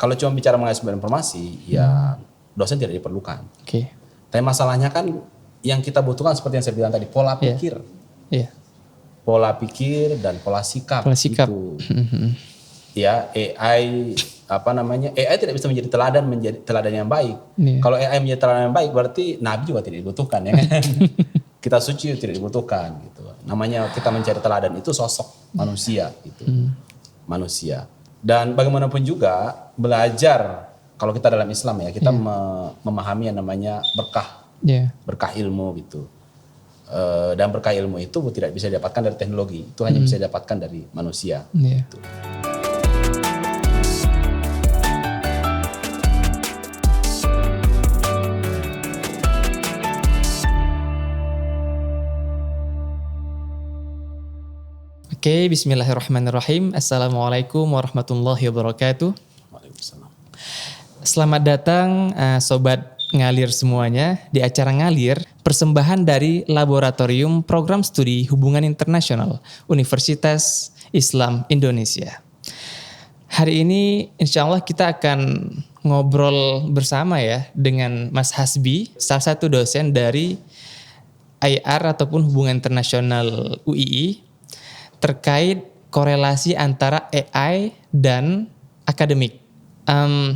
Kalau cuma bicara mengenai sumber informasi, ya dosen tidak diperlukan. Oke. Tapi masalahnya kan yang kita butuhkan seperti yang saya bilang tadi, pola pikir. Iya. Pola pikir dan pola sikap. Pola sikap. Itu. Ya, AI AI tidak bisa menjadi teladan yang baik. Iya. Kalau AI menjadi teladan yang baik berarti nabi juga tidak dibutuhkan ya kan. Kita suci tidak dibutuhkan gitu. Namanya kita mencari teladan itu sosok manusia gitu. Manusia. Dan bagaimanapun juga belajar, kalau kita dalam Islam ya, kita memahami yang namanya berkah. Iya. Berkah ilmu gitu. Dan berkah ilmu itu tidak bisa didapatkan dari teknologi, itu hanya bisa didapatkan dari manusia. Iya. Gitu. Oke, bismillahirrahmanirrahim. Assalamualaikum warahmatullahi wabarakatuh. Waalaikumsalam. Selamat datang Sobat Ngalir semuanya di acara Ngalir, persembahan dari Laboratorium Program Studi Hubungan Internasional Universitas Islam Indonesia. Hari ini insya Allah kita akan ngobrol bersama ya dengan Mas Hasbi, salah satu dosen dari IR ataupun Hubungan Internasional UII, terkait korelasi antara AI dan akademik.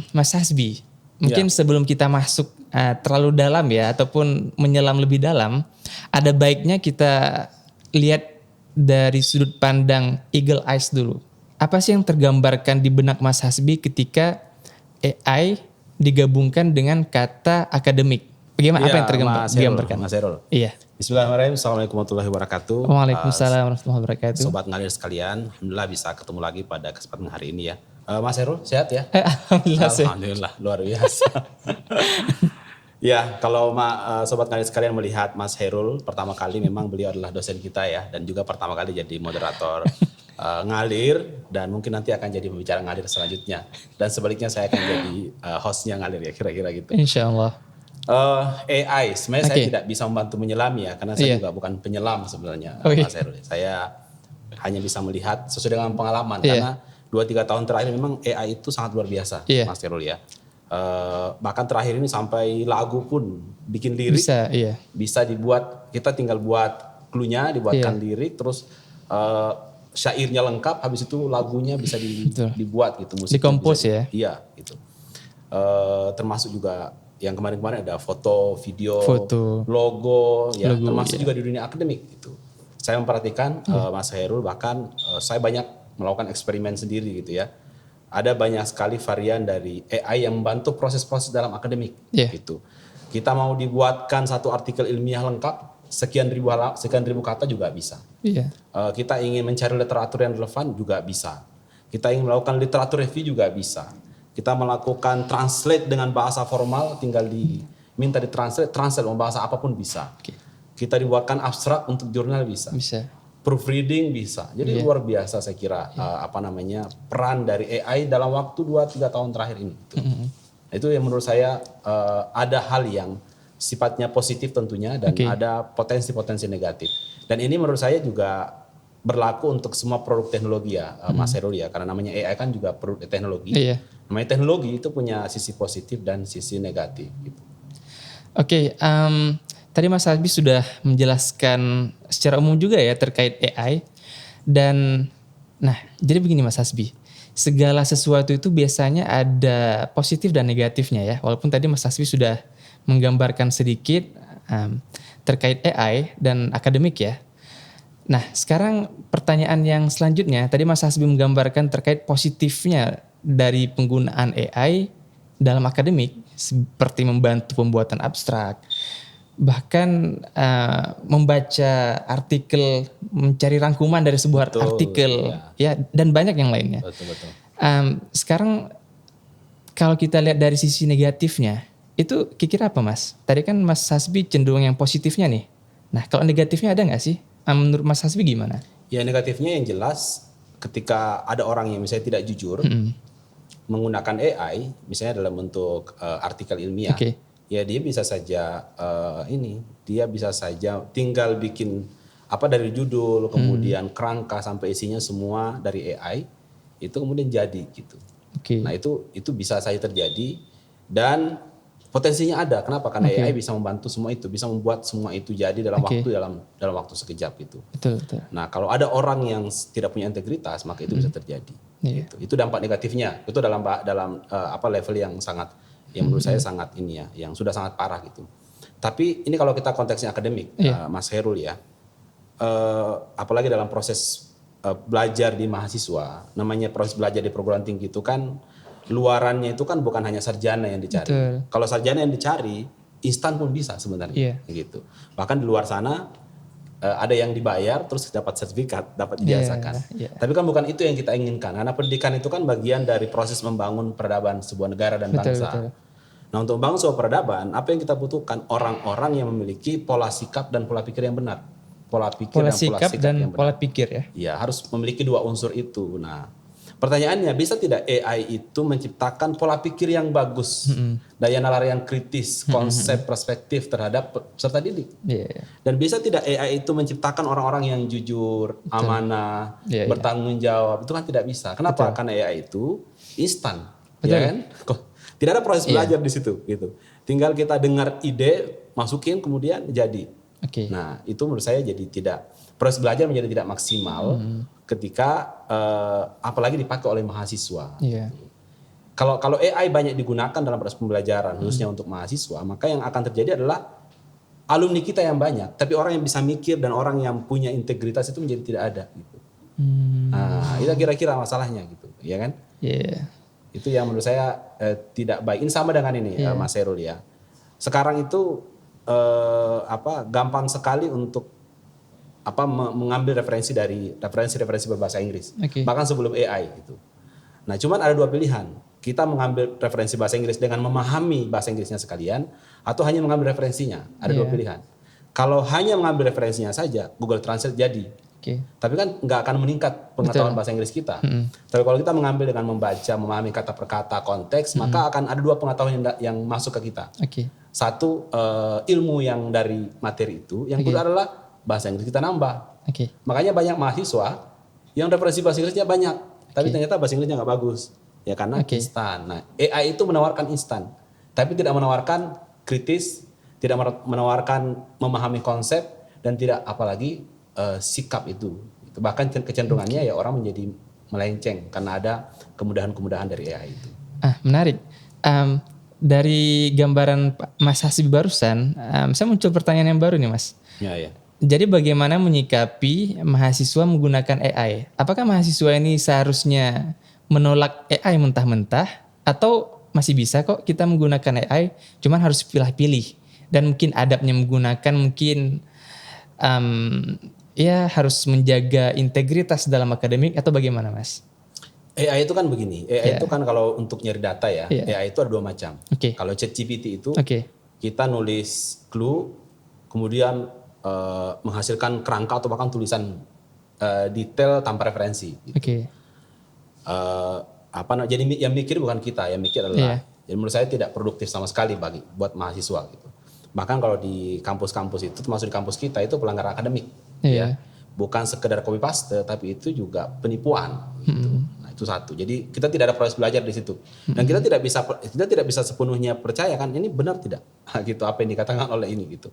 Mas Hasbi, mungkin sebelum kita masuk terlalu dalam ya, ataupun menyelam lebih dalam, ada baiknya kita lihat dari sudut pandang eagle eyes dulu. Apa sih yang tergambarkan di benak Mas Hasbi ketika AI digabungkan dengan kata akademik? Bagaimana, apa yang digambarkan? Mas Herul. Iya. Bismillahirrahmanirrahim. Assalamualaikum warahmatullahi wabarakatuh. Waalaikumsalam warahmatullahi wabarakatuh. Sobat Ngalir sekalian, alhamdulillah bisa ketemu lagi pada kesempatan hari ini ya. Mas Herul, sehat ya? Alhamdulillah. Alhamdulillah, luar biasa. Ya, kalau Sobat Ngalir sekalian melihat Mas Herul, pertama kali memang beliau adalah dosen kita ya, dan juga pertama kali jadi moderator Ngalir, dan mungkin nanti akan jadi pembicara Ngalir selanjutnya. Dan sebaliknya saya akan jadi hostnya Ngalir ya, kira-kira gitu. Insya Allah. AI, sebenarnya saya tidak bisa membantu menyelam ya, karena saya juga bukan penyelam sebenarnya, Mas Herul. Saya hanya bisa melihat sesuai dengan pengalaman, karena 2-3 tahun terakhir memang AI itu sangat luar biasa, Mas Herul ya. Bahkan terakhir ini sampai lagu pun bikin lirik bisa dibuat, kita tinggal buat clue-nya, dibuatkan lirik, terus syairnya lengkap, habis itu lagunya bisa dibuat gitu, musiknya dikompos ya. Iya gitu. Termasuk juga yang kemarin-kemarin ada foto, video, logo, ya termasuk juga di dunia akademik gitu. Saya memperhatikan Mas Hairul, bahkan saya banyak melakukan eksperimen sendiri gitu ya. Ada banyak sekali varian dari AI yang membantu proses-proses dalam akademik gitu. Kita mau dibuatkan satu artikel ilmiah lengkap, sekian ribu kata juga bisa. Kita ingin mencari literatur yang relevan juga bisa. Kita ingin melakukan literatur review juga bisa. Kita melakukan translate dengan bahasa formal, tinggal diminta translate mau bahasa apapun bisa. Kita dibuatkan abstrak untuk jurnal bisa. Proofreading bisa. Jadi luar biasa saya kira peran dari AI dalam waktu 2-3 tahun terakhir ini. Gitu. Itu yang menurut saya ada hal yang sifatnya positif tentunya, dan ada potensi-potensi negatif. Dan ini menurut saya juga berlaku untuk semua produk teknologi ya, Mas Herul ya, karena namanya AI kan juga produk teknologi. Namanya teknologi itu punya sisi positif dan sisi negatif gitu. Oke, tadi Mas Hasbi sudah menjelaskan secara umum juga ya terkait AI. Dan nah, jadi begini Mas Hasbi, segala sesuatu itu biasanya ada positif dan negatifnya ya. Walaupun tadi Mas Hasbi sudah menggambarkan sedikit terkait AI dan akademik ya. Nah, sekarang pertanyaan yang selanjutnya, tadi Mas Hasbi menggambarkan terkait positifnya dari penggunaan AI dalam akademik, seperti membantu pembuatan abstrak, bahkan membaca artikel, mencari rangkuman dari sebuah artikel, ya, dan banyak yang lainnya. Sekarang kalau kita lihat dari sisi negatifnya, itu kira-kira apa Mas? Tadi kan Mas Hasbi cenderung yang positifnya nih. Nah, kalau negatifnya ada nggak sih? Menurut Mas Hasbi gimana? Ya, negatifnya yang jelas ketika ada orang yang misalnya tidak jujur menggunakan AI, misalnya dalam bentuk artikel ilmiah, ya dia bisa saja dia bisa saja tinggal bikin dari judul, kemudian kerangka sampai isinya semua dari AI, itu kemudian jadi gitu. Nah itu bisa saja terjadi dan potensinya ada. Kenapa? Karena AI bisa membantu semua itu, bisa membuat semua itu jadi dalam waktu sekejap itu. Betul. Nah kalau ada orang yang tidak punya integritas, maka itu bisa terjadi. Gitu. Itu dampak negatifnya. Itu dalam level yang sangat, yang menurut saya sangat ini ya, yang sudah sangat parah gitu. Tapi ini kalau kita konteksnya akademik, Mas Herul ya, apalagi dalam proses belajar di mahasiswa, namanya proses belajar di perguruan tinggi itu kan luarannya itu kan bukan hanya sarjana yang dicari. Kalau sarjana yang dicari, instan pun bisa sebenarnya, gitu. Bahkan di luar sana ada yang dibayar terus dapat sertifikat, dapat ijazahkan. Tapi kan bukan itu yang kita inginkan. Karena pendidikan itu kan bagian dari proses membangun peradaban sebuah negara dan bangsa. Nah, untuk membangun sebuah peradaban, apa yang kita butuhkan? Orang-orang yang memiliki pola sikap dan pola pikir yang benar. Pola sikap dan pola pikir ya. Ya, harus memiliki dua unsur itu. Nah, pertanyaannya, bisa tidak AI itu menciptakan pola pikir yang bagus, daya nalar yang kritis, konsep perspektif terhadap peserta didik? Dan bisa tidak AI itu menciptakan orang-orang yang jujur, amanah, bertanggung jawab? Itu kan tidak bisa. Kenapa? Karena AI itu instan, ya kan? Tidak ada proses belajar di situ, gitu. Tinggal kita dengar ide, masukin, kemudian jadi. Nah, itu menurut saya jadi proses belajar menjadi tidak maksimal ketika apalagi dipakai oleh mahasiswa. Kalau AI banyak digunakan dalam proses pembelajaran khususnya untuk mahasiswa, maka yang akan terjadi adalah alumni kita yang banyak, tapi orang yang bisa mikir dan orang yang punya integritas itu menjadi tidak ada gitu. Nah, itu kira-kira masalahnya gitu, ya kan? Itu yang menurut saya tidak baik. Ini sama dengan ini Mas Herul ya. Sekarang itu gampang sekali untuk mengambil referensi berbahasa Inggris, bahkan sebelum AI gitu. Nah, cuman ada dua pilihan. Kita mengambil referensi bahasa Inggris dengan memahami bahasa Inggrisnya sekalian, atau hanya mengambil referensinya. Ada dua pilihan. Kalau hanya mengambil referensinya saja, Google Translate jadi. Tapi kan nggak akan meningkat pengetahuan bahasa Inggris kita. Tapi kalau kita mengambil dengan membaca, memahami kata per kata, konteks, maka akan ada dua pengetahuan yang masuk ke kita. Satu, ilmu yang dari materi itu, yang kedua adalah bahasa Inggris kita nambah. Makanya banyak mahasiswa yang referensi bahasa Inggrisnya banyak, tapi ternyata bahasa Inggrisnya nggak bagus. Ya karena instan. Nah, AI itu menawarkan instan, tapi tidak menawarkan kritis, tidak menawarkan memahami konsep, dan tidak apalagi sikap itu. Bahkan kecenderungannya ya orang menjadi melenceng karena ada kemudahan-kemudahan dari AI itu. Menarik. Dari gambaran Mas Hasbi barusan, saya muncul pertanyaan yang baru nih Mas. Jadi bagaimana menyikapi mahasiswa menggunakan AI? Apakah mahasiswa ini seharusnya menolak AI mentah-mentah, atau masih bisa kok kita menggunakan AI, cuman harus pilih-pilih, dan mungkin adabnya menggunakan mungkin harus menjaga integritas dalam akademik, atau bagaimana Mas? AI itu kan begini, AI itu kan kalau untuk nyari data ya, AI itu ada dua macam. Kalau ChatGPT itu kita nulis clue, kemudian menghasilkan kerangka atau bahkan tulisan detail tanpa referensi. Gitu. Jadi yang mikir bukan kita, yang mikir adalah. Jadi menurut saya tidak produktif sama sekali buat mahasiswa gitu. Bahkan kalau di kampus-kampus itu, termasuk di kampus kita, itu pelanggaran akademik. Ya. Bukan sekedar copy paste, tapi itu juga penipuan. Gitu. Nah, itu satu. Jadi kita tidak ada proses belajar di situ. Dan kita tidak bisa sepenuhnya percaya kan ini benar tidak, gitu apa yang dikatakan oleh ini gitu.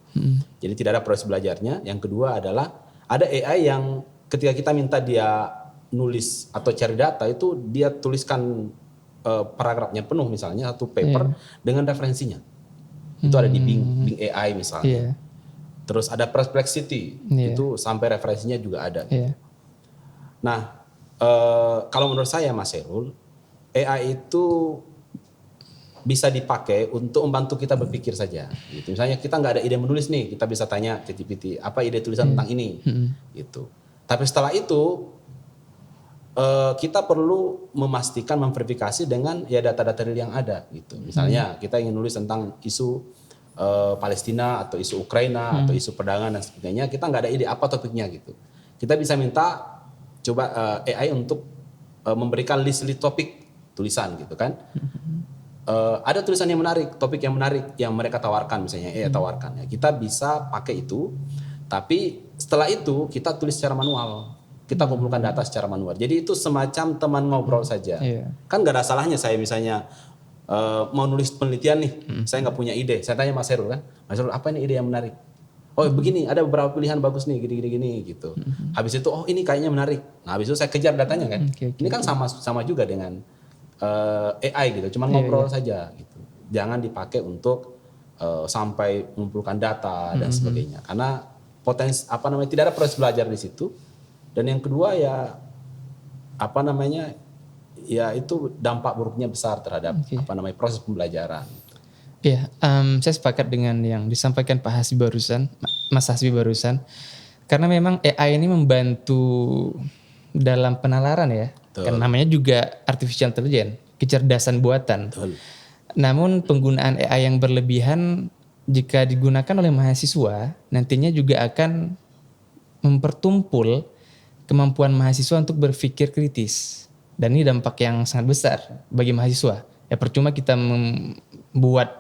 Jadi tidak ada proses belajarnya. Yang kedua adalah ada AI yang ketika kita minta dia nulis atau cari data itu dia tuliskan paragrafnya penuh misalnya satu paper dengan referensinya. Itu ada di Bing AI misalnya. Terus ada Perplexity, itu sampai referensinya juga ada. Gitu. Nah, kalau menurut saya Mas Herul, AI itu bisa dipakai untuk membantu kita berpikir saja. Gitu. Misalnya kita nggak ada ide menulis nih, kita bisa tanya ChatGPT, apa ide tulisan tentang ini? Gitu. Tapi setelah itu kita perlu memastikan, memverifikasi dengan data-data real yang ada. Gitu. Misalnya kita ingin nulis tentang isu Palestina atau isu Ukraina atau isu perdagangan dan sebagainya, kita nggak ada ide apa topiknya gitu. Kita bisa minta AI untuk memberikan list topik tulisan gitu kan. Ada tulisan yang menarik, topik yang menarik yang mereka tawarkan misalnya, tawarkan ya. Kita bisa pakai itu, tapi setelah itu kita tulis secara manual. kita kumpulkan data secara manual. Jadi itu semacam teman ngobrol saja. Kan gak ada salahnya saya misalnya mau nulis penelitian nih, saya nggak punya ide, saya tanya Mas Herul kan, Mas Herul apa ini ide yang menarik? Oh begini, ada beberapa pilihan bagus nih, gini gitu. Habis itu, oh ini kayaknya menarik. Nah habis itu saya kejar datanya kan. Ini kan sama juga dengan AI gitu, cuma ngobrol saja gitu. Jangan dipakai untuk sampai mengumpulkan data dan sebagainya. Karena tidak ada proses belajar di situ. Dan yang kedua ya ya itu dampak buruknya besar terhadap proses pembelajaran. Iya, saya sepakat dengan yang disampaikan Mas Hasbi barusan, karena memang AI ini membantu dalam penalaran ya, kan namanya juga artificial intelligence, kecerdasan buatan. Betul. Namun penggunaan AI yang berlebihan jika digunakan oleh mahasiswa nantinya juga akan mempertumpul kemampuan mahasiswa untuk berpikir kritis, dan ini dampak yang sangat besar bagi mahasiswa. Ya percuma kita membuat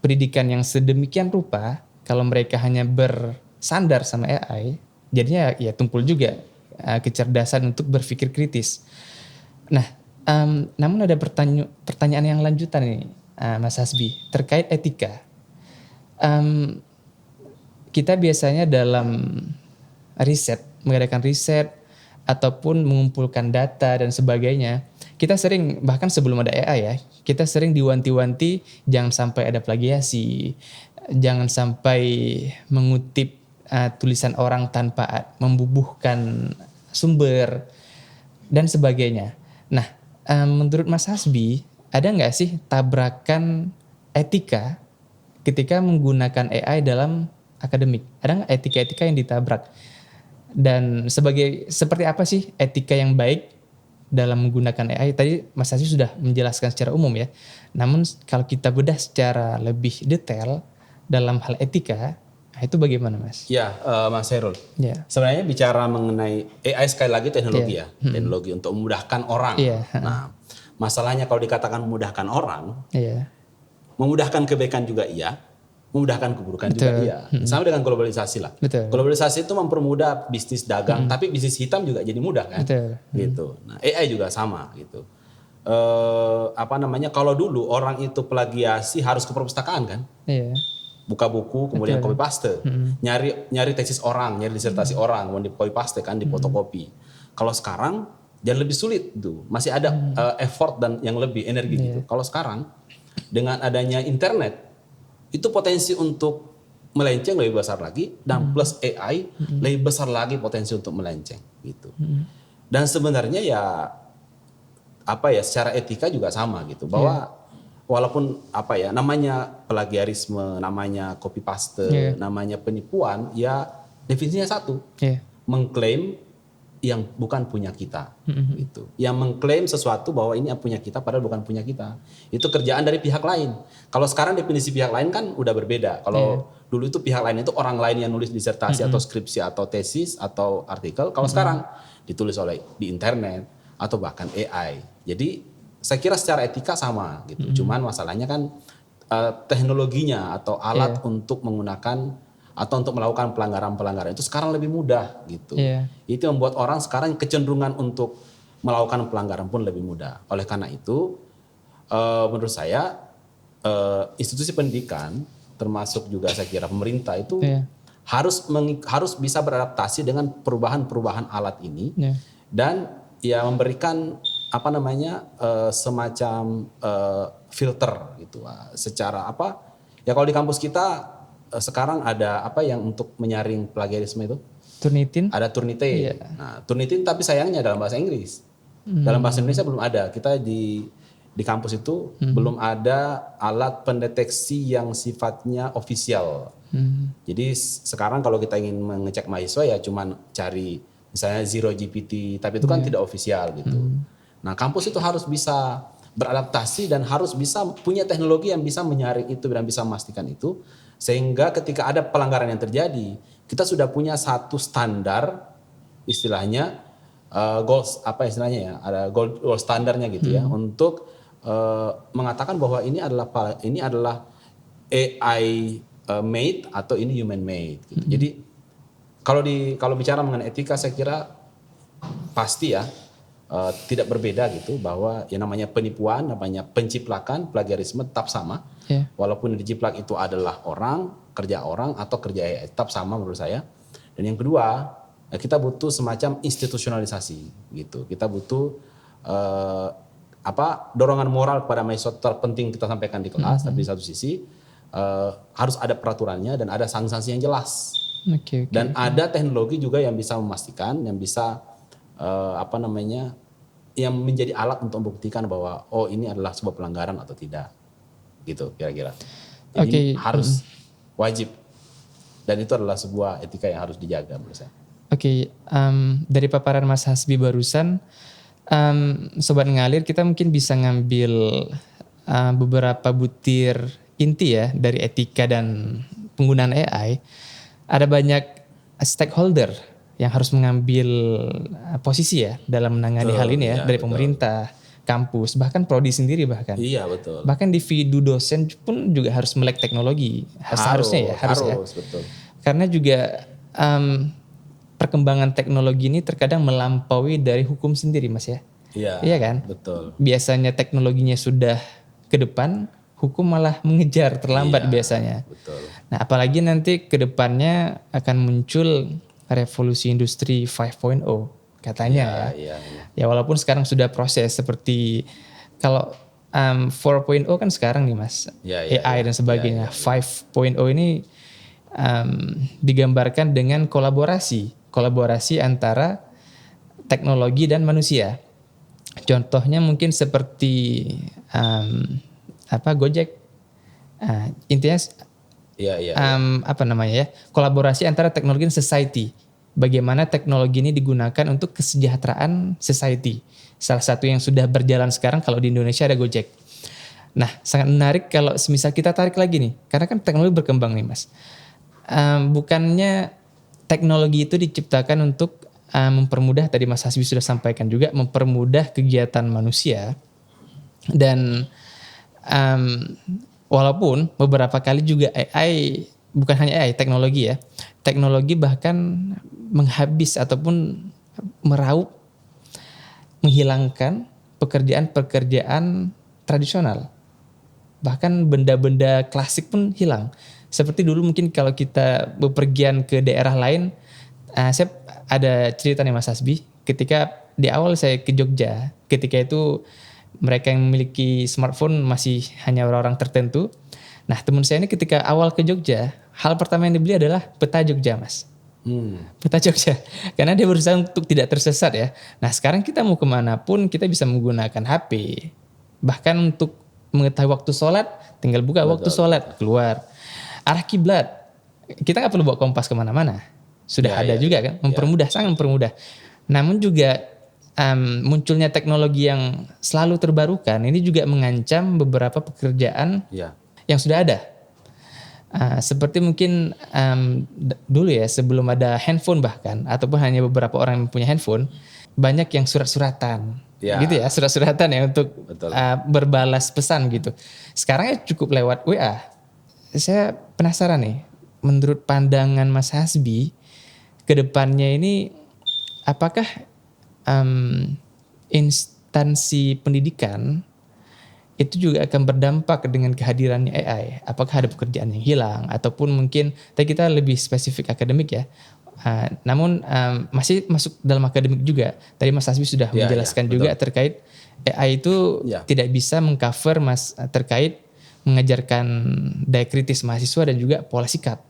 pendidikan yang sedemikian rupa kalau mereka hanya bersandar sama AI, jadinya ya tumpul juga kecerdasan untuk berpikir kritis. Nah, namun ada pertanyaan yang lanjutan nih, Mas Hasbi, terkait etika. Kita biasanya dalam mengadakan riset ataupun mengumpulkan data dan sebagainya, kita sering, bahkan sebelum ada AI ya, kita sering diwanti-wanti jangan sampai ada plagiasi, jangan sampai mengutip tulisan orang tanpa membubuhkan sumber dan sebagainya. Nah, menurut Mas Hasbi, ada nggak sih tabrakan etika ketika menggunakan AI dalam akademik? Ada nggak etika-etika yang ditabrak? Dan seperti apa sih etika yang baik dalam menggunakan AI? Tadi Mas Hasbi sudah menjelaskan secara umum ya. Namun kalau kita bedah secara lebih detail dalam hal etika, itu bagaimana Mas? Ya, Mas Herul. Sebenarnya bicara mengenai AI sekali lagi teknologi ya. Teknologi untuk memudahkan orang. Nah, masalahnya kalau dikatakan memudahkan orang, memudahkan kebaikan juga iya, memudahkan keburukan juga iya. Sama dengan globalisasi lah. Globalisasi itu mempermudah bisnis dagang, tapi bisnis hitam juga jadi mudah kan? Gitu. Nah, AI juga sama gitu. Kalau dulu orang itu plagiasi harus ke perpustakaan kan? Buka buku kemudian copy paste. Nyari tesis orang, nyari disertasi orang, kemudian di copy paste kan, di fotokopi. Kalau sekarang jadi lebih sulit tuh. Masih ada effort dan yang lebih energi gitu. Kalau sekarang dengan adanya internet, itu potensi untuk melenceng lebih besar lagi, dan plus AI lebih besar lagi potensi untuk melenceng gitu. Dan sebenarnya secara etika juga sama gitu, bahwa walaupun namanya plagiarisme, namanya copy paste, namanya penipuan, ya definisinya satu, mengklaim yang bukan punya kita, gitu. Yang mengklaim sesuatu bahwa ini punya kita padahal bukan punya kita. Itu kerjaan dari pihak lain. Kalau sekarang definisi pihak lain kan udah berbeda. Kalau dulu itu pihak lain itu orang lain yang nulis disertasi atau skripsi atau tesis atau artikel. Kalau sekarang ditulis di internet atau bahkan AI. Jadi saya kira secara etika sama gitu. Cuman masalahnya kan teknologinya atau alat untuk menggunakan atau untuk melakukan pelanggaran-pelanggaran itu sekarang lebih mudah gitu. Itu membuat orang sekarang kecenderungan untuk melakukan pelanggaran pun lebih mudah. Oleh karena itu menurut saya institusi pendidikan termasuk juga saya kira pemerintah itu harus bisa beradaptasi dengan perubahan-perubahan alat ini dan memberikan semacam filter gitu. Secara kalau di kampus kita sekarang ada yang untuk menyaring plagiarisme itu? Turnitin. Ada Turnitin. Nah, Turnitin tapi sayangnya dalam bahasa Inggris. Dalam bahasa Indonesia belum ada. Kita di kampus itu belum ada alat pendeteksi yang sifatnya ofisial. Jadi sekarang kalau kita ingin mengecek mahasiswa ya cuman cari misalnya Zero GPT, tapi itu kan tidak ofisial gitu. Nah, kampus itu harus bisa beradaptasi dan harus bisa punya teknologi yang bisa menyaring itu dan bisa memastikan itu. Sehingga ketika ada pelanggaran yang terjadi, kita sudah punya satu standar istilahnya ada gold standarnya gitu ya untuk mengatakan bahwa ini adalah AI made atau ini human made gitu. Jadi Kalau bicara mengenai etika, saya kira pasti ya tidak berbeda gitu, bahwa yang namanya penipuan, namanya penciplakan, plagiarisme tetap sama. Walaupun yang dijiplak itu adalah kerja orang atau kerja AI, tetap sama menurut saya. Dan yang kedua, kita butuh semacam institusionalisasi gitu. Kita butuh dorongan moral kepada mahasiswa terpenting kita sampaikan di kelas, tapi di satu sisi harus ada peraturannya dan ada sanksi-sanksi yang jelas. Dan ada teknologi juga yang bisa memastikan, yang bisa yang menjadi alat untuk membuktikan bahwa ini adalah sebuah pelanggaran atau tidak, gitu kira-kira. Jadi harus wajib, dan itu adalah sebuah etika yang harus dijaga menurut saya. Dari paparan Mas Hasbi barusan, Sobat Ngalir, kita mungkin bisa ngambil beberapa butir inti ya dari etika dan penggunaan AI. Ada banyak stakeholder yang harus mengambil posisi ya dalam menangani hal ini ya, dari pemerintah, kampus, bahkan prodi sendiri bahkan. Iya, betul. Bahkan individu dosen pun juga harus melek teknologi. Harusnya. Betul. Karena juga perkembangan teknologi ini terkadang melampaui dari hukum sendiri, Mas ya. Iya kan? Betul. Biasanya teknologinya sudah ke depan, hukum malah mengejar terlambat biasanya. Betul. Nah, apalagi nanti ke depannya akan muncul revolusi industri 5.0 katanya ya. Ya walaupun sekarang sudah proses seperti kalau 4.0 kan sekarang nih Mas. AI dan sebagainya. 5.0 ini digambarkan dengan kolaborasi antara teknologi dan manusia. Contohnya mungkin seperti Gojek. Intinya kolaborasi antara teknologi dan society. Bagaimana teknologi ini digunakan untuk kesejahteraan society. Salah satu yang sudah berjalan sekarang kalau di Indonesia ada Gojek. Nah, sangat menarik kalau semisal kita tarik lagi nih, karena kan teknologi berkembang nih Mas. Bukannya teknologi itu diciptakan untuk mempermudah, tadi Mas Hasbi sudah sampaikan juga, mempermudah kegiatan manusia. Dan walaupun beberapa kali juga AI, bukan hanya AI, teknologi ya. Teknologi bahkan menghabis ataupun meraup, menghilangkan pekerjaan-pekerjaan tradisional. Bahkan benda-benda klasik pun hilang. Seperti dulu mungkin kalau kita bepergian ke daerah lain, saya ada cerita nih Mas Hasbi, ketika di awal saya ke Jogja, ketika itu mereka yang memiliki smartphone masih hanya orang-orang tertentu. Nah, teman saya ini ketika awal ke Jogja, hal pertama yang dibeli adalah peta Jogja, Mas. Peta Jogja. Karena dia berusaha untuk tidak tersesat ya. Nah, sekarang kita mau kemanapun kita bisa menggunakan HP. Bahkan untuk mengetahui waktu sholat, tinggal buka waktu sholat, keluar. Arah kiblat, kita nggak perlu bawa kompas kemana-mana. Sudah ada juga kan, mempermudah, sangat mempermudah. Namun juga munculnya teknologi yang selalu terbarukan ini juga mengancam beberapa pekerjaan yang sudah ada. Seperti mungkin dulu ya, sebelum ada handphone bahkan, ataupun hanya beberapa orang yang punya handphone, banyak yang surat-suratan. Gitu ya, surat-suratan ya untuk berbalas pesan gitu. Sekarang ya cukup lewat WA. Saya penasaran nih, menurut pandangan Mas Hasbi, ke depannya ini apakah instansi pendidikan itu juga akan berdampak dengan kehadirannya AI? Apakah ada pekerjaan yang hilang ataupun mungkin tadi kita lebih spesifik akademik ya. Namun masih masuk dalam akademik juga. Tadi Mas Hasbi sudah menjelaskan juga terkait AI itu tidak bisa mengcover terkait mengajarkan daya kritis mahasiswa dan juga pola sikap.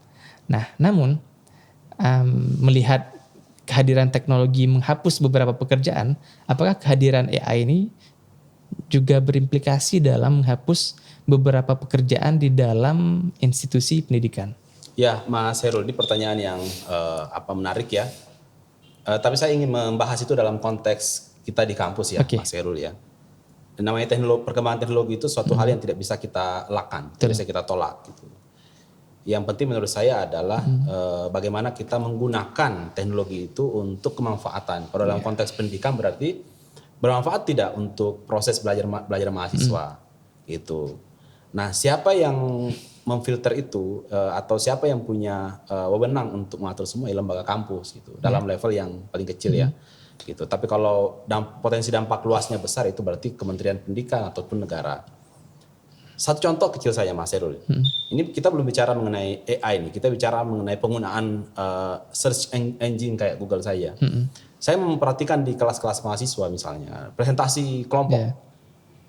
Nah, namun melihat kehadiran teknologi menghapus beberapa pekerjaan, apakah kehadiran AI ini juga berimplikasi dalam menghapus beberapa pekerjaan di dalam institusi pendidikan? Ya, Mas Herul, ini pertanyaan yang menarik ya. Tapi saya ingin membahas itu dalam konteks kita di kampus ya, Mas Herul ya. Dan namanya perkembangan teknologi itu suatu hal yang tidak bisa kita elakkan, tidak bisa kita tolak gitu. Yang penting menurut saya adalah bagaimana kita menggunakan teknologi itu untuk kemanfaatan. Kalau dalam konteks pendidikan berarti bermanfaat tidak untuk proses belajar mahasiswa gitu. Nah, siapa yang memfilter itu atau siapa yang punya wewenang untuk mengatur semua ya lembaga kampus gitu dalam level yang paling kecil ya gitu. Tapi kalau potensi dampak luasnya besar itu berarti Kementerian Pendidikan ataupun negara. Satu contoh kecil saya Mas Herul. Ini kita belum bicara mengenai AI nih, kita bicara mengenai penggunaan search engine kayak Google saya. Saya memperhatikan di kelas-kelas mahasiswa misalnya, presentasi kelompok.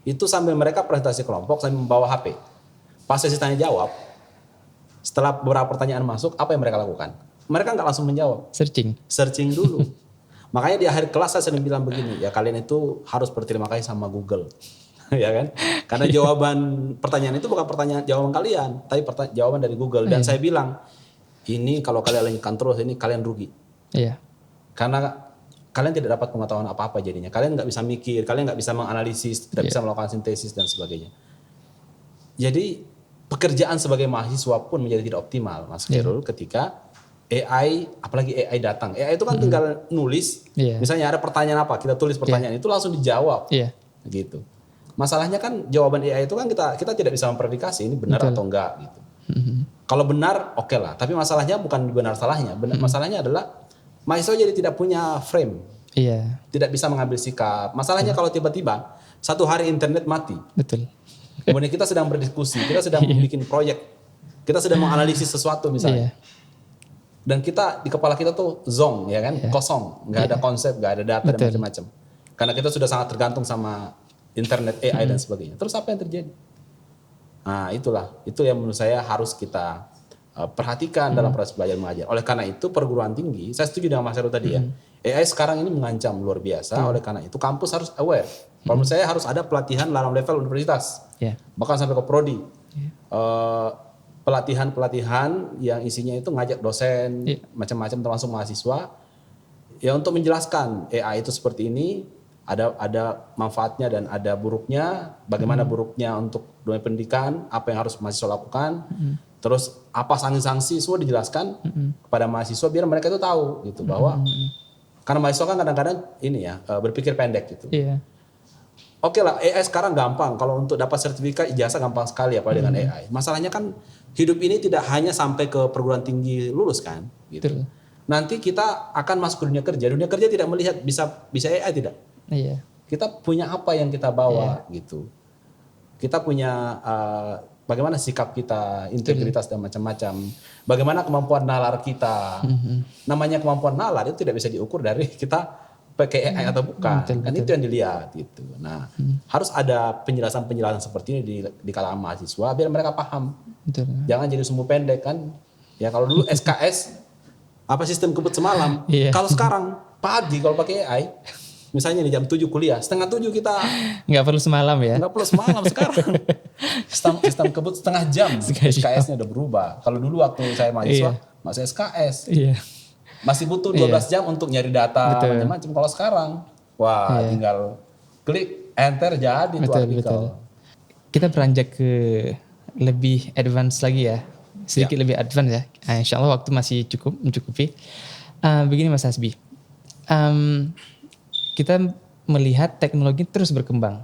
Itu sambil mereka presentasi kelompok sambil membawa HP. Pas sesi tanya jawab, setelah beberapa pertanyaan masuk, apa yang mereka lakukan? Mereka nggak langsung menjawab. Searching dulu. Makanya di akhir kelas saya sering bilang begini, ya kalian itu harus berterima kasih sama Google. Ya kan? Karena jawaban pertanyaan itu bukan jawaban kalian, tapi jawaban dari Google. Dan saya bilang, ini kalau kalian lanjutkan terus, ini kalian rugi. Iya. Karena kalian tidak dapat pengetahuan apa-apa jadinya. Kalian nggak bisa mikir, kalian nggak bisa menganalisis, tidak bisa melakukan sintesis dan sebagainya. Jadi pekerjaan sebagai mahasiswa pun menjadi tidak optimal, Mas Khairul, ketika AI, apalagi AI datang. AI itu kan tinggal nulis, misalnya ada pertanyaan apa, kita tulis pertanyaan itu langsung dijawab, gitu. Masalahnya kan jawaban AI itu kan kita tidak bisa memverifikasi ini benar atau enggak gitu. Kalau benar oke lah, tapi masalahnya bukan benar salahnya. Masalahnya adalah mahasiswa jadi tidak punya frame. Tidak bisa mengambil sikap. Masalahnya kalau tiba-tiba satu hari internet mati. Betul. Kemudian kita sedang berdiskusi, kita sedang bikin proyek, kita sedang menganalisis sesuatu misalnya. Dan kita di kepala kita tuh zonk ya kan, kosong, nggak ada konsep, nggak ada data dan macam-macam. Karena kita sudah sangat tergantung sama internet, AI dan sebagainya. Terus apa yang terjadi? Nah itu yang menurut saya harus kita perhatikan dalam proses belajar mengajar. Oleh karena itu perguruan tinggi, saya setuju dengan Mas Heru tadi ya, AI sekarang ini mengancam luar biasa. Oleh karena itu kampus harus aware. Kalau menurut saya harus ada pelatihan dalam level universitas, bahkan sampai ke prodi. Pelatihan-pelatihan yang isinya itu ngajak dosen, macam-macam termasuk mahasiswa, ya untuk menjelaskan AI itu seperti ini. Ada manfaatnya dan ada buruknya, bagaimana buruknya untuk dunia pendidikan, apa yang harus mahasiswa lakukan, terus apa sanksi-sanksi semua dijelaskan kepada mahasiswa biar mereka itu tahu gitu bahwa karena mahasiswa kan kadang-kadang ini ya berpikir pendek gitu. Oke lah AI sekarang gampang, kalau untuk dapat sertifikat ijazah gampang sekali apalagi dengan AI. Masalahnya kan hidup ini tidak hanya sampai ke perguruan tinggi lulus kan gitu. Nanti kita akan masuk ke dunia kerja. Dunia kerja tidak melihat bisa AI tidak. Kita punya apa yang kita bawa gitu. Kita punya bagaimana sikap kita, integritas dan macam-macam. Bagaimana kemampuan nalar kita. Namanya kemampuan nalar itu tidak bisa diukur dari kita pakai AI atau bukan. Kan itu yang dilihat gitu. Nah, harus ada penjelasan-penjelasan seperti ini di kalangan mahasiswa biar mereka paham. Jangan jadi sumbu pendek kan. Ya kalau dulu SKS apa sistem kebut semalam. Kalau sekarang pagi kalau pakai AI misalnya di jam 7 kuliah, setengah 7 kita nggak perlu semalam ya? Nggak perlu semalam sekarang. Sistem kebut setengah jam. SKS-nya udah berubah. Kalau dulu waktu saya mahasiswa masih SKS. Masih butuh 12 jam untuk nyari data macam-macam. Kalau sekarang, tinggal klik enter jadi itu artikel. Kita beranjak ke lebih advance lagi ya. Sedikit lebih advance ya. Insya Allah waktu masih mencukupi. Begini Mas Hasbi. Kita melihat teknologi terus berkembang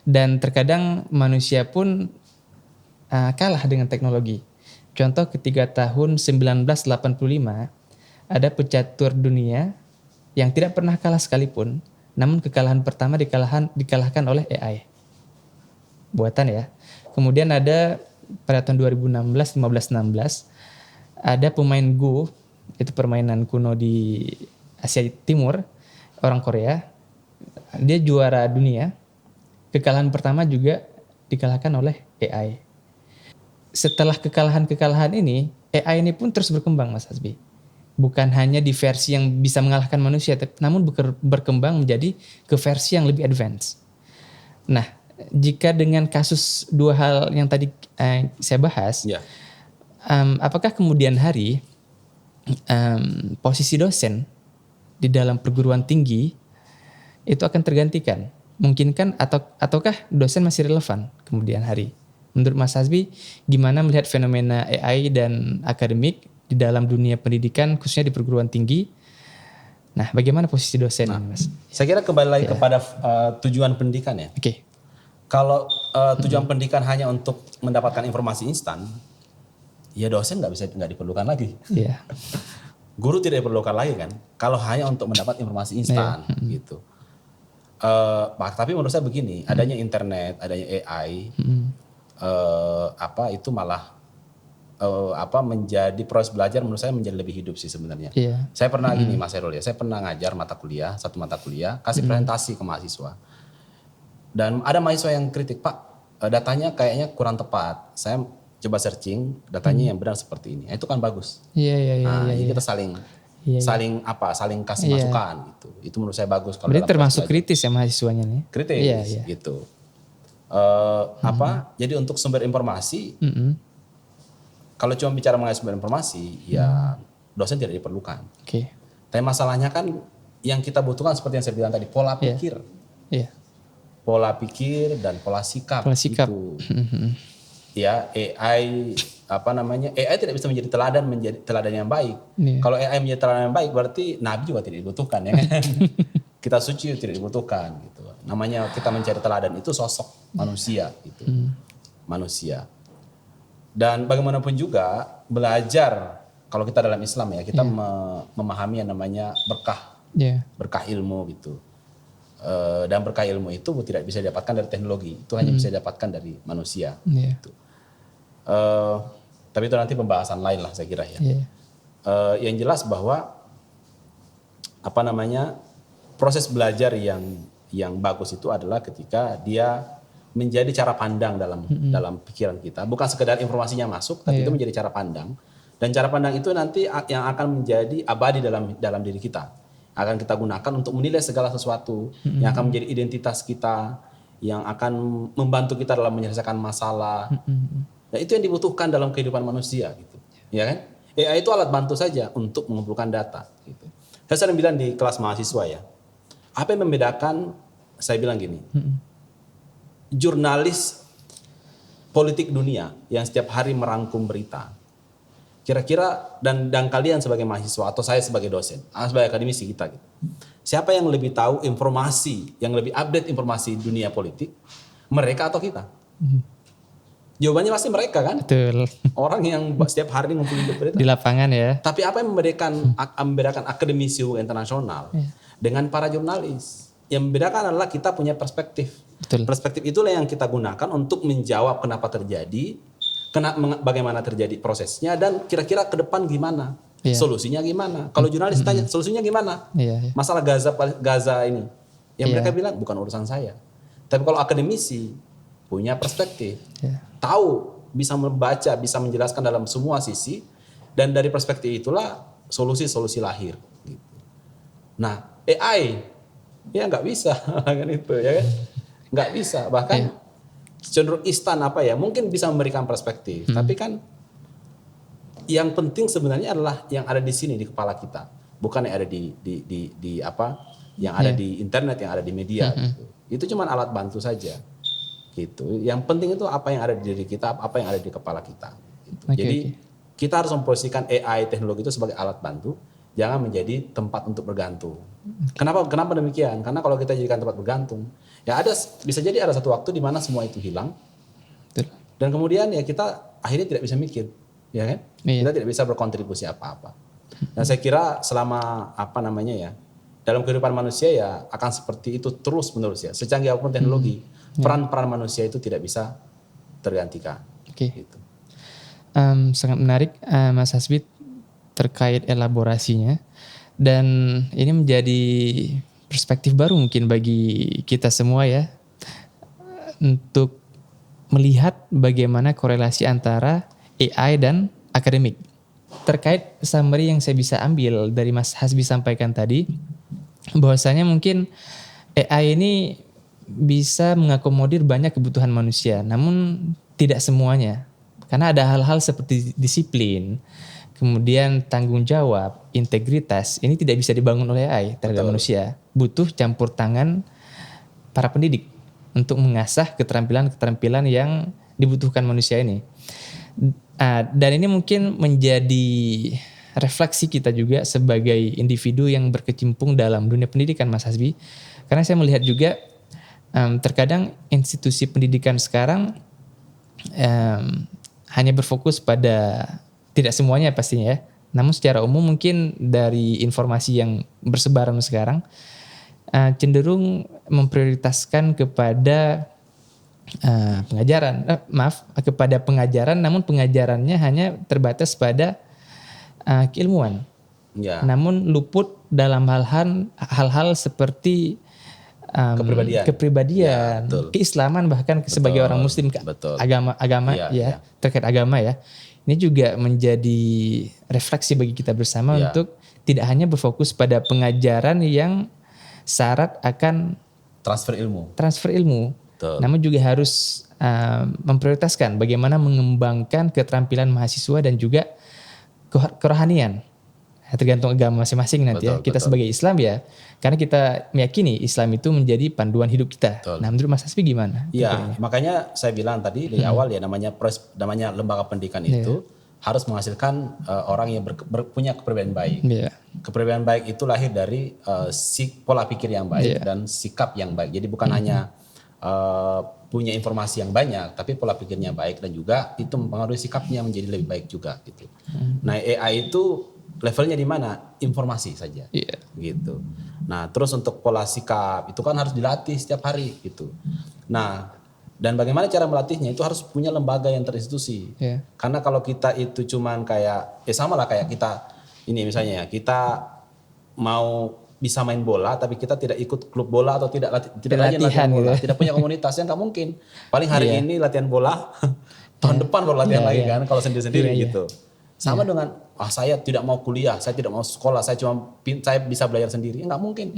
dan terkadang manusia pun kalah dengan teknologi. Contoh ketika tahun 1985 ada pecatur dunia yang tidak pernah kalah sekalipun, namun kekalahan pertama dikalahkan oleh AI. Buatan ya. Kemudian ada pada tahun 2016, 15-16 ada pemain Go, itu permainan kuno di Asia Timur, orang Korea, dia juara dunia. Kekalahan pertama juga dikalahkan oleh AI. Setelah kekalahan ini, AI ini pun terus berkembang Mas Hasbi. Bukan hanya di versi yang bisa mengalahkan manusia, namun berkembang menjadi ke versi yang lebih advance. Nah, jika dengan kasus dua hal yang tadi saya bahas, apakah kemudian hari posisi dosen di dalam perguruan tinggi itu akan tergantikan? Mungkin ataukah dosen masih relevan kemudian hari? Menurut Mas Hasbi, gimana melihat fenomena AI dan akademik di dalam dunia pendidikan khususnya di perguruan tinggi? Nah, bagaimana posisi dosen, Mas? Saya kira kembali lagi kepada tujuan pendidikan ya. Oke. Kalau tujuan pendidikan hanya untuk mendapatkan informasi instan, ya dosen nggak diperlukan lagi. Iya. Guru tidak diperlukan lagi kan, kalau hanya untuk mendapat informasi instan gitu. Tapi menurut saya begini, adanya internet, adanya AI, itu malah menjadi proses belajar menurut saya menjadi lebih hidup sih sebenarnya. Yeah. Saya pernah gini Mas Herul ya, saya pernah ngajar satu mata kuliah, kasih presentasi ke mahasiswa. Dan ada mahasiswa yang kritik, Pak, datanya kayaknya kurang tepat. Saya coba searching, datanya yang benar seperti ini. Itu kan bagus. Iya. Jadi kita saling kasih masukan gitu. Itu menurut saya bagus. Kalau berarti termasuk kritis ya mahasiswanya nih? Kritis gitu. Jadi untuk sumber informasi, kalau cuma bicara mengenai sumber informasi, ya dosen tidak diperlukan. Tapi masalahnya kan yang kita butuhkan seperti yang saya bilang tadi, pola pikir. Pola pikir dan pola sikap. Itu. Ya, AI tidak bisa menjadi teladan yang baik. Kalau AI menjadi teladan yang baik berarti nabi juga tidak dibutuhkan ya kan. Kita suci tidak dibutuhkan gitu. Namanya kita mencari teladan itu sosok manusia gitu. Manusia. Dan bagaimanapun juga belajar, kalau kita dalam Islam ya, kita memahami yang namanya berkah. Berkah ilmu gitu. Dan berkah ilmu itu tidak bisa didapatkan dari teknologi, itu hanya bisa didapatkan dari manusia. Gitu. Tapi itu nanti pembahasan lain lah saya kira ya. Yang jelas bahwa proses belajar yang bagus itu adalah ketika dia menjadi cara pandang dalam pikiran kita, bukan sekedar informasinya masuk, tapi itu menjadi cara pandang. Dan cara pandang itu nanti yang akan menjadi abadi dalam diri kita. Akan kita gunakan untuk menilai segala sesuatu yang akan menjadi identitas kita, yang akan membantu kita dalam menyelesaikan masalah. Dan itu yang dibutuhkan dalam kehidupan manusia gitu. Ya kan? AI itu alat bantu saja untuk mengumpulkan data gitu. Saya sering bilang di kelas mahasiswa ya. Apa yang membedakan, saya bilang gini. Jurnalis politik dunia yang setiap hari merangkum berita. Kira-kira dan kalian sebagai mahasiswa atau saya sebagai dosen, sebagai akademisi kita gitu. Siapa yang lebih tahu informasi, yang lebih update informasi dunia politik? Mereka atau kita? Jawabannya pasti mereka kan? Betul. Orang yang setiap hari ngumpulin berita. Di lapangan ya. Tapi apa yang membedakan akademisi internasional dengan para jurnalis? Yang membedakan adalah kita punya perspektif. Betul. Perspektif itulah yang kita gunakan untuk menjawab kenapa terjadi, bagaimana terjadi prosesnya, dan kira-kira ke depan gimana, solusinya gimana. Kalau jurnalis tanya solusinya gimana, masalah Gaza ini, yang mereka bilang bukan urusan saya. Tapi kalau akademisi punya perspektif, tahu, bisa membaca, bisa menjelaskan dalam semua sisi, dan dari perspektif itulah solusi-solusi lahir. Gitu. Nah, AI ya nggak bisa kan itu ya kan, nggak bisa, bahkan cenderung instan mungkin bisa memberikan perspektif, tapi kan yang penting sebenarnya adalah yang ada di sini di kepala kita, bukan yang ada yang ada di internet, yang ada di media. Gitu. Itu cuma alat bantu saja. Gitu. Yang penting itu apa yang ada di diri kita, apa yang ada di kepala kita. Gitu. Jadi kita harus memposisikan AI teknologi itu sebagai alat bantu, jangan menjadi tempat untuk bergantung. Kenapa demikian? Karena kalau kita jadikan tempat bergantung, ya bisa jadi ada satu waktu di mana semua itu hilang. Dan kemudian ya kita akhirnya tidak bisa mikir, ya kan? Kita tidak bisa berkontribusi apa-apa. Dan saya kira selama dalam kehidupan manusia ya akan seperti itu terus menerus ya. Secanggih apapun teknologi, peran-peran manusia itu tidak bisa tergantikan. Gitu. Sangat menarik Mas Hasbi terkait elaborasinya, dan ini menjadi perspektif baru mungkin bagi kita semua ya, untuk melihat bagaimana korelasi antara AI dan akademik. Terkait summary yang saya bisa ambil dari Mas Hasbi sampaikan tadi, bahwasanya mungkin AI ini bisa mengakomodir banyak kebutuhan manusia, namun tidak semuanya. Karena ada hal-hal seperti disiplin, kemudian tanggung jawab, integritas, ini tidak bisa dibangun oleh AI terhadap manusia. Butuh campur tangan para pendidik untuk mengasah keterampilan-keterampilan yang dibutuhkan manusia ini. Dan ini mungkin menjadi refleksi kita juga sebagai individu yang berkecimpung dalam dunia pendidikan, Mas Hasbi. Karena saya melihat juga terkadang institusi pendidikan sekarang hanya berfokus pada, tidak semuanya pastinya ya, namun secara umum mungkin dari informasi yang bersebaran sekarang cenderung memprioritaskan kepada kepada pengajaran, namun pengajarannya hanya terbatas pada keilmuan. Ya. Namun luput dalam hal-hal seperti kepribadian, ya, keislaman, bahkan sebagai orang muslim, agama terkait agama ya. Ini juga menjadi refleksi bagi kita bersama untuk tidak hanya berfokus pada pengajaran yang syarat akan transfer ilmu. Betul. Namun juga harus memprioritaskan bagaimana mengembangkan keterampilan mahasiswa dan juga kerohanian. Tergantung agama masing-masing nanti. Kita sebagai Islam ya, karena kita meyakini Islam itu menjadi panduan hidup kita. Betul. Nah, menurut Mas Hasbi gimana? Iya, makanya saya bilang tadi dari awal ya, namanya lembaga pendidikan itu harus menghasilkan orang yang punya kepribadian baik. Kepribadian baik itu lahir dari pola pikir yang baik dan sikap yang baik. Jadi bukan hanya punya informasi yang banyak, tapi pola pikirnya baik, dan juga itu mempengaruhi sikapnya menjadi lebih baik juga gitu. Nah, AI itu levelnya di mana? Informasi saja, gitu. Nah, terus untuk pola sikap itu kan harus dilatih setiap hari gitu. Nah, dan bagaimana cara melatihnya itu harus punya lembaga yang terinstitusi. Karena kalau kita itu cuman kayak, sama lah kayak kita ini misalnya, kita mau bisa main bola tapi kita tidak ikut klub bola atau tidak rajin latihan bola, tidak punya komunitas, yang nggak mungkin. Paling hari ini latihan bola, tahun depan baru latihan lagi kan, kalau sendiri-sendiri gitu. Sama dengan saya tidak mau kuliah, saya tidak mau sekolah, saya bisa belajar sendiri, nggak mungkin.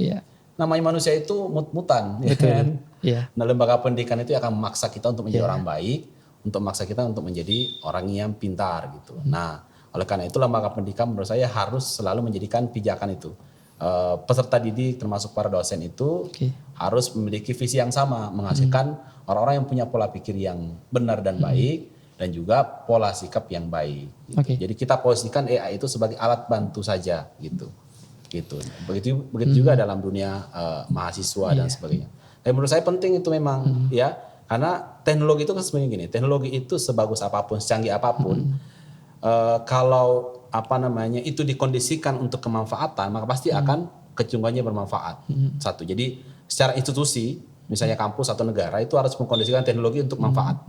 Namanya manusia itu mut-mutan, ya kan? Nah, lembaga pendidikan itu akan memaksa kita untuk menjadi orang baik, untuk memaksa kita untuk menjadi orang yang pintar gitu. Nah, oleh karena itu lembaga pendidikan menurut saya harus selalu menjadikan pijakan itu. Peserta didik termasuk para dosen itu harus memiliki visi yang sama, menghasilkan orang-orang yang punya pola pikir yang benar dan baik, dan juga pola sikap yang baik gitu. Jadi kita posisikan AI itu sebagai alat bantu saja gitu. Begitu juga dalam dunia mahasiswa dan sebagainya. Dan menurut saya penting itu memang ya, karena teknologi itu kan sebenarnya gini, teknologi itu sebagus apapun, secanggih apapun, kalau itu dikondisikan untuk kemanfaatan, maka pasti akan kecenderungannya bermanfaat. Satu, jadi secara institusi, misalnya kampus atau negara itu harus mengkondisikan teknologi untuk manfaat.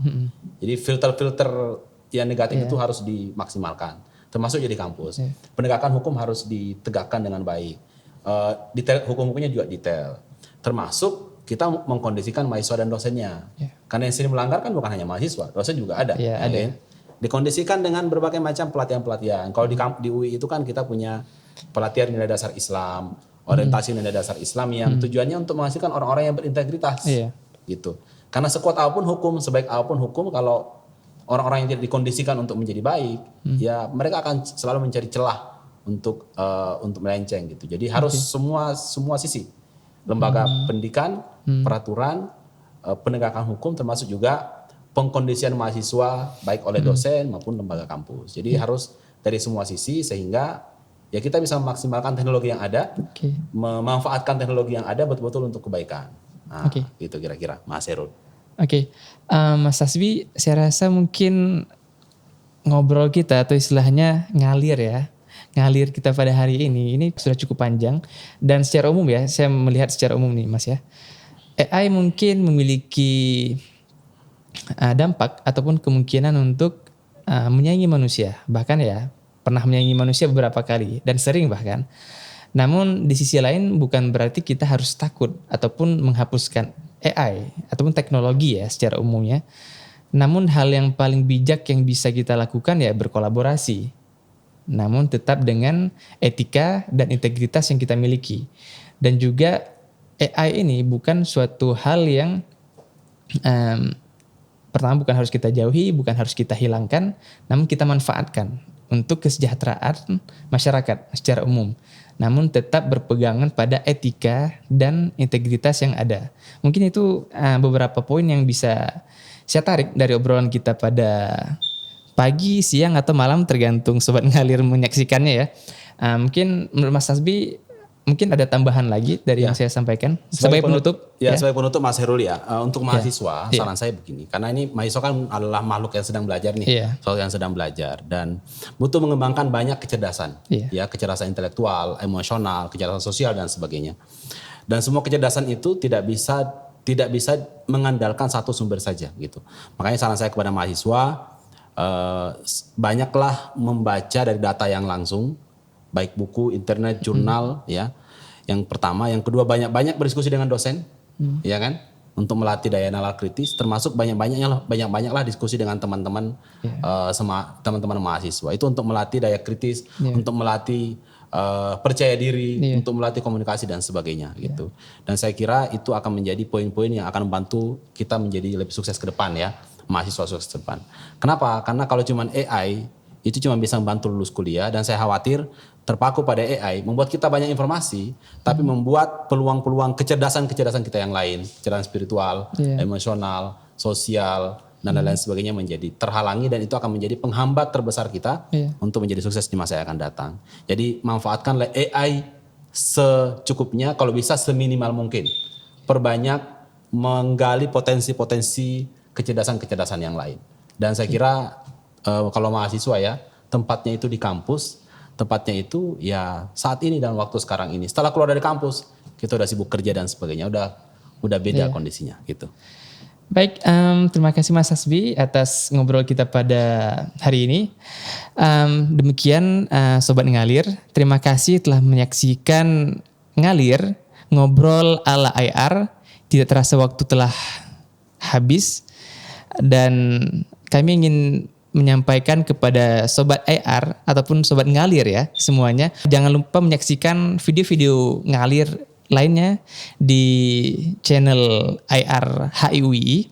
Jadi filter-filter yang negatif itu harus dimaksimalkan, termasuk jadi kampus. Penegakan hukum harus ditegakkan dengan baik. Hukum-hukumnya juga detail. Termasuk kita mengkondisikan mahasiswa dan dosennya. Karena yang sering melanggar kan bukan hanya mahasiswa, dosen juga ada. Ada. Dikondisikan dengan berbagai macam pelatihan-pelatihan. Kalau di UI itu kan kita punya pelatihan nilai dasar Islam, orientasi nilai dasar Islam yang tujuannya untuk menghasilkan orang-orang yang berintegritas, gitu. Karena sekuat apapun hukum, sebaik apapun hukum, kalau orang-orang yang tidak dikondisikan untuk menjadi baik, ya mereka akan selalu mencari celah untuk melenceng, gitu. Jadi harus semua sisi, lembaga pendidikan, peraturan, penegakan hukum, termasuk juga pengkondisian mahasiswa baik oleh dosen maupun lembaga kampus. Jadi harus dari semua sisi, sehingga ya kita bisa memaksimalkan teknologi yang ada, memanfaatkan teknologi yang ada betul-betul untuk kebaikan. Nah, itu kira-kira Mas Herul. Mas Hasbi, saya rasa mungkin ngobrol kita atau istilahnya ngalir kita pada hari ini sudah cukup panjang, dan secara umum ya, saya melihat secara umum nih Mas ya, AI mungkin memiliki dampak ataupun kemungkinan untuk menyaingi manusia, bahkan ya pernah menyaingi manusia beberapa kali dan sering bahkan. Namun di sisi lain bukan berarti kita harus takut ataupun menghapuskan AI ataupun teknologi ya secara umumnya. Namun hal yang paling bijak yang bisa kita lakukan ya berkolaborasi, namun tetap dengan etika dan integritas yang kita miliki. Dan juga AI ini bukan suatu hal yang pertama bukan harus kita jauhi, bukan harus kita hilangkan, namun kita manfaatkan untuk kesejahteraan masyarakat secara umum. Namun tetap berpegangan pada etika dan integritas yang ada. Mungkin itu beberapa poin yang bisa saya tarik dari obrolan kita pada pagi, siang, atau malam, tergantung Sobat Ngalir menyaksikannya ya. Mungkin menurut Mas Hasbi mungkin ada tambahan lagi dari yang saya sampaikan sebagai penutup. Sebagai penutup Mas Herul ya, untuk mahasiswa saran saya begini, karena ini mahasiswa kan adalah makhluk yang sedang belajar nih, soal yang sedang belajar dan butuh mengembangkan banyak kecerdasan, ya kecerdasan intelektual, emosional, kecerdasan sosial dan sebagainya. Dan semua kecerdasan itu tidak bisa mengandalkan satu sumber saja gitu. Makanya saran saya kepada mahasiswa, banyaklah membaca dari data yang langsung, baik buku, internet, jurnal, ya. Yang pertama, yang kedua banyak berdiskusi dengan dosen, ya kan, untuk melatih daya nalar kritis, termasuk banyaklah diskusi dengan teman-teman, sama teman-teman mahasiswa. Itu untuk melatih daya kritis, untuk melatih percaya diri, untuk melatih komunikasi dan sebagainya, gitu. Dan saya kira itu akan menjadi poin-poin yang akan membantu kita menjadi lebih sukses ke depan ya, mahasiswa sukses ke depan. Kenapa? Karena kalau cuman AI itu cuma bisa membantu lulus kuliah dan saya khawatir terpaku pada AI membuat kita banyak informasi tapi membuat peluang-peluang kecerdasan kita yang lain, kecerdasan spiritual, emosional, sosial dan lain-lain sebagainya menjadi terhalangi dan itu akan menjadi penghambat terbesar kita untuk menjadi sukses di masa yang akan datang. Jadi manfaatkanlah AI secukupnya, kalau bisa seminimal mungkin. Perbanyak menggali potensi-potensi kecerdasan yang lain. Dan saya kira kalau mahasiswa ya, tempatnya itu di kampus, tempatnya itu ya saat ini dan waktu sekarang ini. Setelah keluar dari kampus, kita udah sibuk kerja dan sebagainya, udah beda kondisinya gitu. Baik, terima kasih Mas Hasbi atas ngobrol kita pada hari ini. Demikian Sobat Ngalir, terima kasih telah menyaksikan Ngalir, ngobrol ala IR. Tidak terasa waktu telah habis dan kami ingin menyampaikan kepada Sobat IR ataupun Sobat Ngalir ya semuanya. Jangan lupa menyaksikan video-video Ngalir lainnya di channel IR HIUI.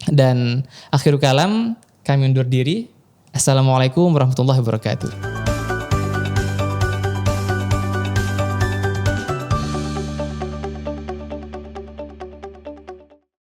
Dan akhirul kalam, kami undur diri. Assalamualaikum warahmatullahi wabarakatuh.